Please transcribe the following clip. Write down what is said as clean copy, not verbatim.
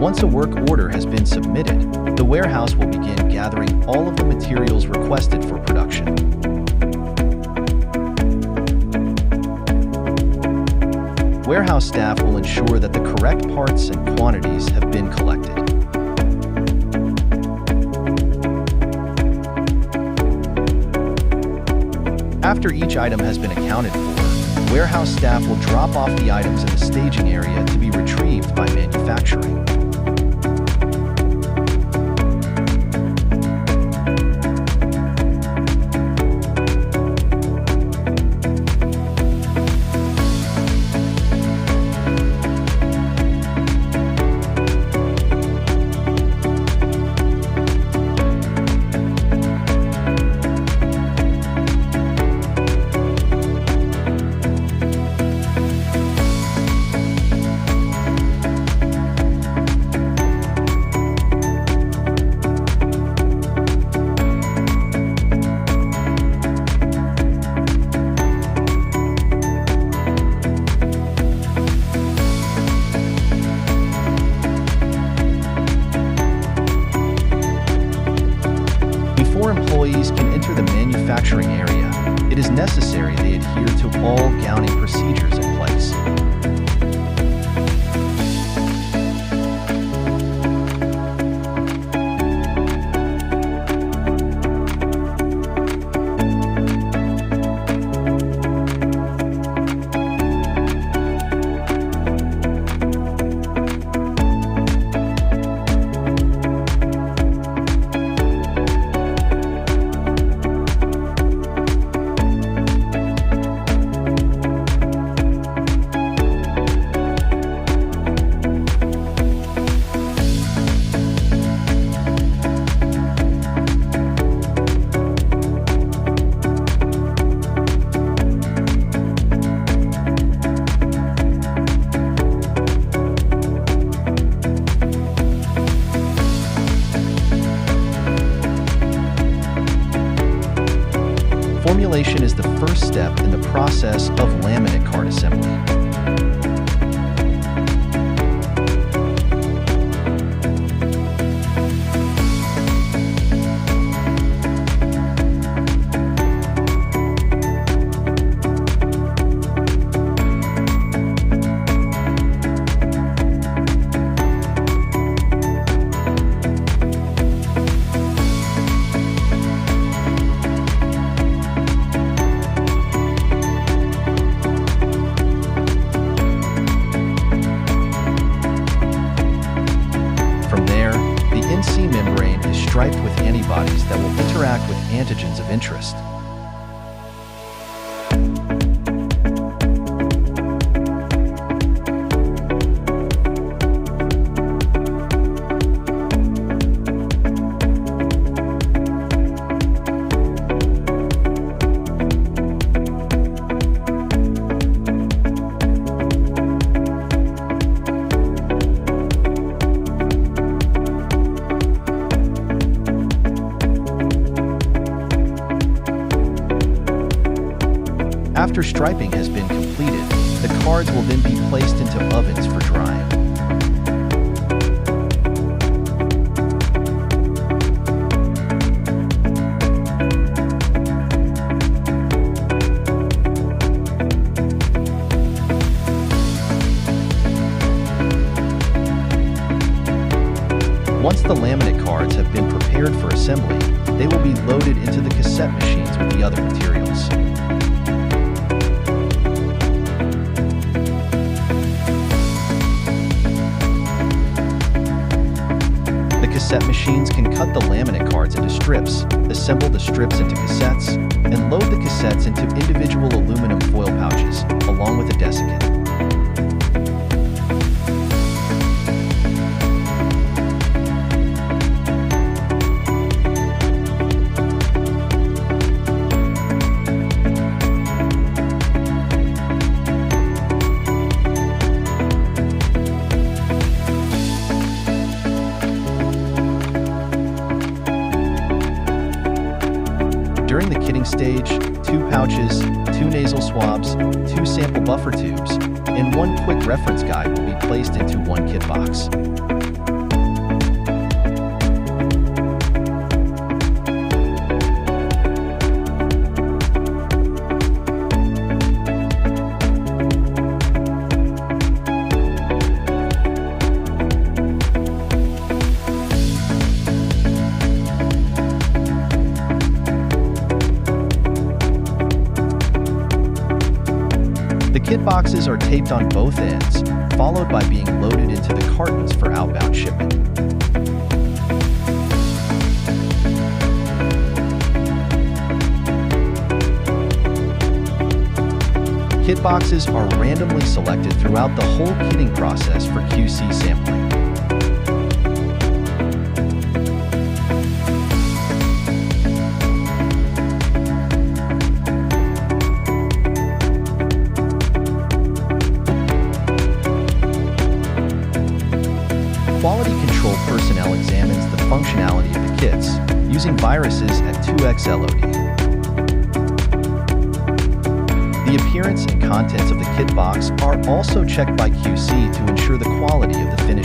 Once a work order has been submitted, the warehouse will begin gathering all of the materials requested for production. Warehouse staff will ensure that the correct parts and quantities have been collected. After each item has been accounted for, warehouse staff will drop off the items in the staging area to be retrieved by manufacturing. Before employees can enter the manufacturing area, it is necessary they adhere to all gowning procedures in place. Formulation is the first step in the process of laminate card assembly. NC membrane is striped with antibodies that will interact with antigens of interest. After striping has been completed, the cards will then be placed into ovens for drying. Once the laminate cards have been prepared for assembly, they will be loaded into the cassette machines with the other materials. The cassette machines can cut the laminate cards into strips, assemble the strips into cassettes, and load the cassettes into individual aluminum foil pouches, along with a desiccant. During the kitting stage, 2 pouches, 2 nasal swabs, 2 sample buffer tubes, and 1 quick reference guide will be placed into 1 kit box. kit boxes are taped on both ends, followed by being loaded into the cartons for outbound shipment. Kit boxes are randomly selected throughout the whole kitting process for QC sampling. Quality control personnel examines the functionality of the kits using viruses at 2x LOD. The appearance and contents of the kit box are also checked by QC to ensure the quality of the finished